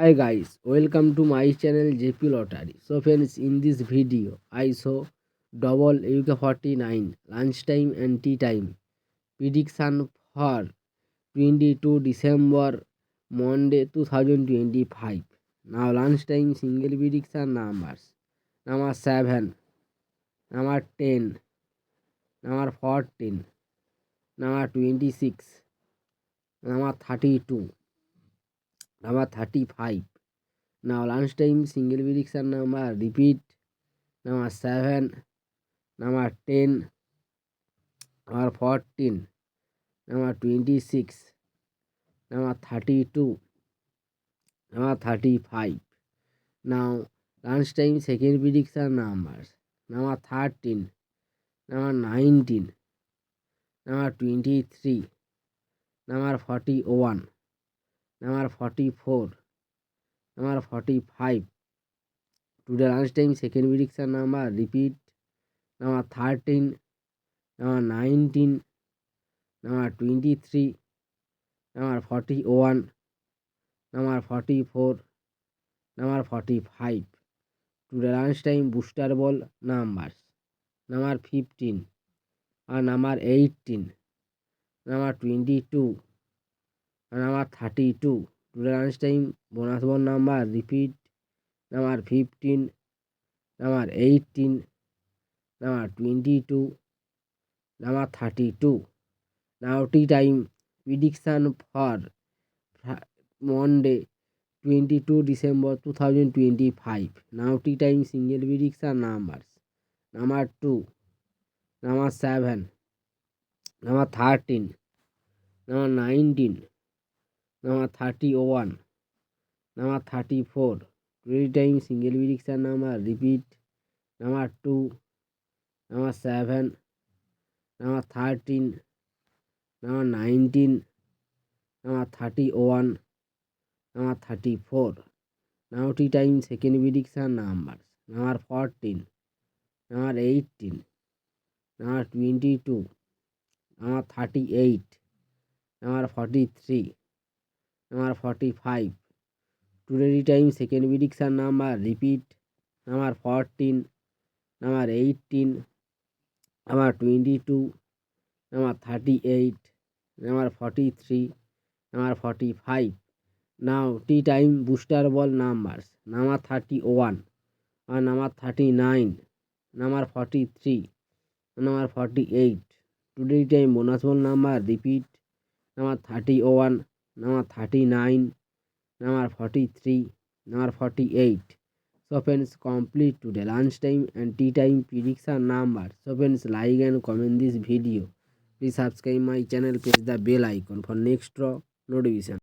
Hi guys, welcome to my channel JP Lottery. So friends, in this video I show double UK49 lunchtime and tea time prediction for 22 December Monday 2025. Now lunchtime single prediction numbers: number 7, number 10, number 14, number 26, number 32, number 35. Now lunchtime single prediction number repeat: number 7, number 10, number 14, number 26, number 32, number 35. Now lunchtime second prediction numbers: number 13, number 19, number 23, number 41, number 44, number 45. Today lunchtime second prediction number repeat: number 13, number 19, number 23, number 41, number 44, number 45. Today lunchtime booster ball numbers: number 15, or number 18, number 22, and number 32. Today lunchtime bonus ball number repeat: number 15, number 18, number 22, number 32. Now tea time prediction for Monday 22 December 2025. Now tea time single prediction numbers: number 2, number 7, number 13, number 19, number 31, number 34. Today time single prediction number repeat: number 2, number 7, number 13, number 19, number 31, number 34. Now tea time second prediction numbers: number 14, number 18, number 22, number 38, number 43, number 45. Today time second prediction number repeat: number 14, number 18, number 22, number 38, number 43, number 45. Now tea time booster ball numbers: number 31, or number 39, number 43, number 48. Today time bonus ball number repeat: number 31, number 39, number 43, number 48. So friends, complete today lunchtime and tea time prediction numbers. So friends, like and comment this video. Please subscribe my channel, press the bell icon for next draw notification.